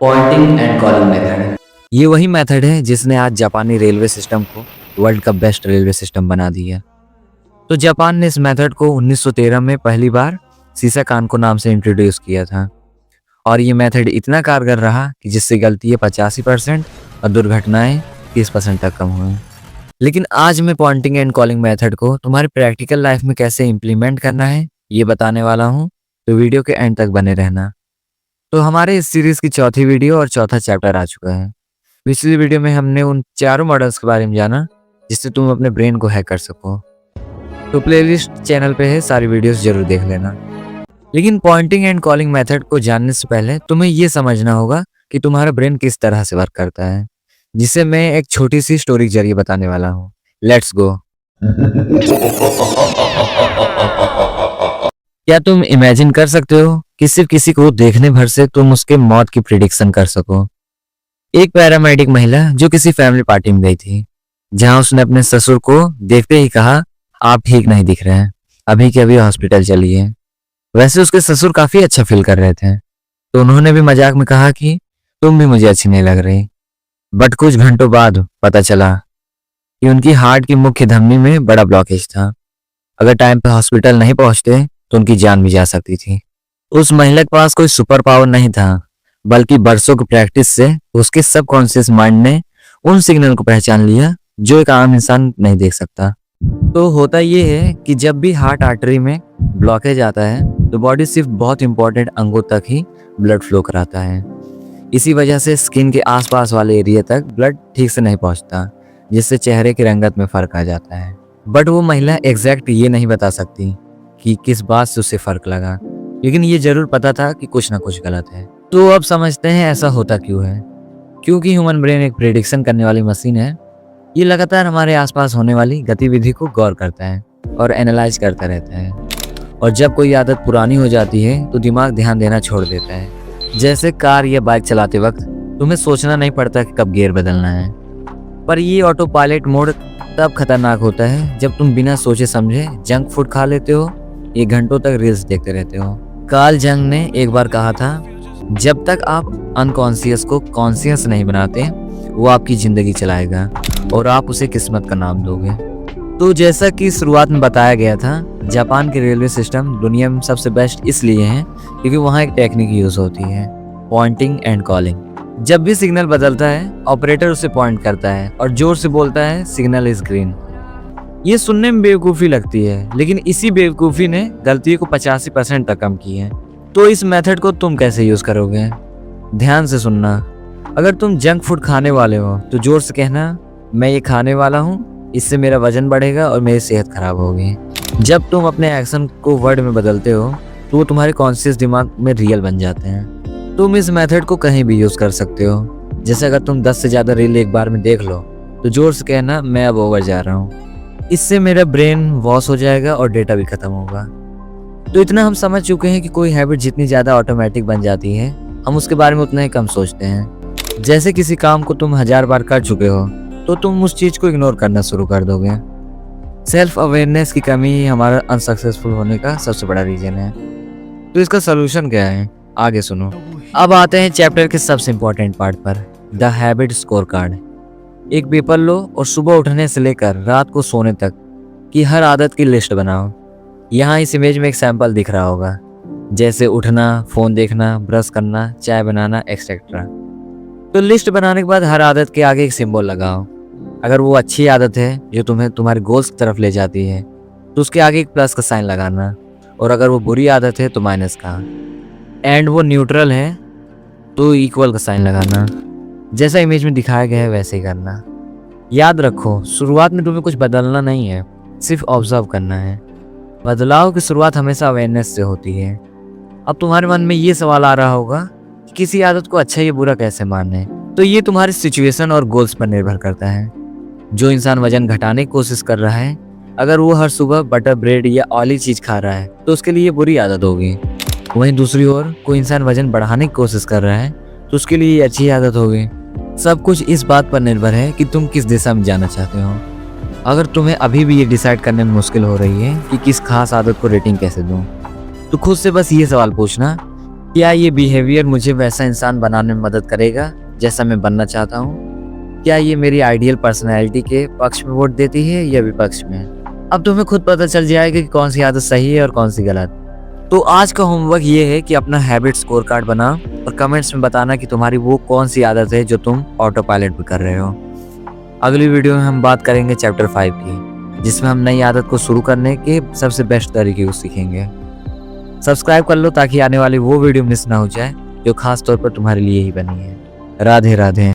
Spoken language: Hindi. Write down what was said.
Poynting and calling method. ये वही मेथड है जिसने आज जापानी रेलवे सिस्टम को वर्ल्ड का बेस्ट रेलवे सिस्टम बना दिया। तो जापान ने इस मेथड को 1913 में पहली बार सीसा कानको नाम से इंट्रोड्यूस किया था और ये मेथड इतना कारगर रहा कि जिससे गलतियाँ 85% और दुर्घटनाएं 30% तक कम हुई। लेकिन आज मैं पॉइंटिंग एंड कॉलिंग मेथड को तुम्हारी प्रैक्टिकल लाइफ में कैसे इम्प्लीमेंट करना है ये बताने वाला हूँ, तो वीडियो के एंड तक बने रहना। तो हमारे इस सीरीज की चौथी वीडियो और चौथा चैप्टर आ चुका है। पिछली वीडियो में हमने उन चारों मॉडल्स के बारे में जाना जिससे तुम अपने ब्रेन को हैक कर सको। तो प्लेलिस्ट चैनल पे है, सारी वीडियोस जरूर देख लेना। लेकिन पॉइंटिंग एंड कॉलिंग मेथड को जानने से पहले तुम्हें ये समझना होगा कि तुम्हारा ब्रेन किस तरह से वर्क करता है, जिसे मैं एक छोटी सी स्टोरी के जरिए बताने वाला हूँ। Let's go. क्या तुम इमेजिन कर सकते हो कि सिर्फ किसी को देखने भर से तुम उसके मौत की प्रिडिक्शन कर सको? एक पैरामेडिक महिला जो किसी फैमिली पार्टी में गई थी, जहां उसने अपने ससुर को देखते ही कहा, आप ठीक नहीं दिख रहे हैं, अभी के अभी हॉस्पिटल चलिए। वैसे उसके ससुर काफी अच्छा फील कर रहे थे, तो उन्होंने भी मजाक में कहा कि तुम भी मुझे अच्छी नहीं लग रही। बट कुछ घंटों बाद पता चला कि उनकी हार्ट की मुख्य धमनी में बड़ा ब्लॉकेज था। अगर टाइम पे हॉस्पिटल नहीं पहुंचते तो उनकी जान भी जा सकती थी। उस महिला के पास कोई सुपर पावर नहीं था, बल्कि बरसों की प्रैक्टिस से उसके सबकॉन्शियस माइंड ने उन सिग्नल को पहचान लिया जो एक आम इंसान नहीं देख सकता। तो होता ये है कि जब भी हार्ट आर्टरी में ब्लॉकेज आता है तो बॉडी सिर्फ बहुत इंपॉर्टेंट अंगों तक ही ब्लड फ्लो कराता है। इसी वजह से स्किन के आसपास वाले एरिया तक ब्लड ठीक से नहीं पहुंचता, जिससे चेहरे की रंगत में फर्क आ जाता है। बट वो महिला एग्जैक्ट ये नहीं बता सकती कि किस बात से उसे फर्क लगा, लेकिन ये जरूर पता था कि कुछ ना कुछ गलत है। तो अब समझते हैं ऐसा होता क्यों है। क्योंकि ह्यूमन ब्रेन एक प्रेडिक्शन करने वाली मशीन है। ये लगातार हमारे आसपास होने वाली गतिविधि को गौर करता है और एनालाइज करता रहता है। और जब कोई आदत पुरानी हो जाती है तो दिमाग ध्यान देना छोड़ देता है। जैसे कार या बाइक चलाते वक्त तुम्हें सोचना नहीं पड़ता कि कब गियर बदलना है। पर ये ऑटो पायलट मोड तब खतरनाक होता है जब तुम बिना सोचे समझे जंक फूड खा लेते हो या घंटों तक रील्स देखते रहते हो। कार्ल जंग ने एक बार कहा था, जब तक आप अनकॉन्शियस को कॉन्शियस नहीं बनाते वो आपकी जिंदगी चलाएगा और आप उसे किस्मत का नाम दोगे। तो जैसा कि शुरुआत में बताया गया था, जापान के रेलवे सिस्टम दुनिया में सबसे बेस्ट इसलिए है क्योंकि वहाँ एक टेक्निक यूज होती है, पॉइंटिंग एंड कॉलिंग। जब भी सिग्नल बदलता है ऑपरेटर उसे पॉइंट करता है और जोर से बोलता है, सिग्नल इज ग्रीन। ये सुनने में बेवकूफ़ी लगती है, लेकिन इसी बेवकूफ़ी ने गलतियों को 85% तक कम की है। तो इस मेथड को तुम कैसे यूज करोगे? ध्यान से सुनना। अगर तुम जंक फूड खाने वाले हो तो जोर से कहना, मैं ये खाने वाला हूँ, इससे मेरा वजन बढ़ेगा और मेरी सेहत खराब होगी। जब तुम अपने एक्शन को वर्ड में बदलते हो तो वो तुम्हारे कॉन्शियस दिमाग में रियल बन जाते हैं। तुम इस मेथड को कहीं भी यूज कर सकते हो। जैसे अगर तुम 10 से ज़्यादा रील एक बार में देख लो तो जोर से कहना, मैं अब ओवर जा रहा हूँ, इससे मेरा ब्रेन वॉश हो जाएगा और डेटा भी खत्म होगा। तो इतना हम समझ चुके हैं कि कोई हैबिट जितनी ज़्यादा ऑटोमेटिक बन जाती है हम उसके बारे में उतना ही कम सोचते हैं। जैसे किसी काम को तुम 1000 बार कर चुके हो तो तुम उस चीज़ को इग्नोर करना शुरू कर दोगे। सेल्फ अवेयरनेस की कमी ही हमारा अनसक्सेसफुल होने का सबसे बड़ा रीजन है। तो इसका सोल्यूशन क्या है, आगे सुनो। अब आते हैं चैप्टर के सबसे इम्पोर्टेंट पार्ट पर, द हैबिट स्कोर कार्ड। एक पेपर लो और सुबह उठने से लेकर रात को सोने तक की हर आदत की लिस्ट बनाओ। यहाँ इस इमेज में एक सैंपल दिख रहा होगा, जैसे उठना, फोन देखना, ब्रश करना, चाय बनाना, एक्सेट्रा। तो लिस्ट बनाने के बाद हर आदत के आगे एक सिंबल लगाओ। अगर वो अच्छी आदत है जो तुम्हें तुम्हारे गोल्स की तरफ ले जाती है तो उसके आगे एक प्लस का साइन लगाना, और अगर वो बुरी आदत है तो माइनस का, एंड वो न्यूट्रल है तो इक्वल का साइन लगाना। जैसा इमेज में दिखाया गया है वैसे ही करना। याद रखो, शुरुआत में तुम्हें कुछ बदलना नहीं है, सिर्फ ऑब्जर्व करना है। बदलाव की शुरुआत हमेशा अवेयरनेस से होती है। अब तुम्हारे मन में ये सवाल आ रहा होगा कि किसी आदत को अच्छा या बुरा कैसे माने। तो ये तुम्हारी सिचुएशन और गोल्स पर निर्भर करता है। जो इंसान वजन घटाने की कोशिश कर रहा है, अगर वो हर सुबह बटर ब्रेड या ऑयली चीज खा रहा है तो उसके लिए ये बुरी आदत होगी। वहीं दूसरी ओर कोई इंसान वजन बढ़ाने की कोशिश कर रहा है तो उसके लिए ये अच्छी आदत होगी। सब कुछ इस बात पर निर्भर है कि तुम किस दिशा में जाना चाहते हो। अगर तुम्हें अभी भी ये डिसाइड करने में मुश्किल हो रही है कि किस खास आदत को रेटिंग कैसे दूं, तो खुद से बस ये सवाल पूछना क्या ये बिहेवियर मुझे वैसा इंसान बनाने में मदद करेगा जैसा मैं बनना चाहता हूँ? क्या ये मेरी आइडियल पर्सनैलिटी के पक्ष में वोट देती है या विपक्ष में? अब तुम्हें खुद पता चल जाएगा कि कौन सी आदत सही है और कौन सी गलत। तो आज का होमवर्क ये है कि अपना हैबिट स्कोर कार्ड बना और कमेंट्स में बताना कि तुम्हारी वो कौन सी आदत है जो तुम ऑटो पायलट पे कर रहे हो। अगली वीडियो में हम बात करेंगे चैप्टर 5 की, जिसमें हम नई आदत को शुरू करने के सबसे बेस्ट तरीके को सीखेंगे। सब्सक्राइब कर लो ताकि आने वाली वो वीडियो मिस ना हो जाए जो खास तौर पर तुम्हारे लिए ही बनी है। राधे राधे।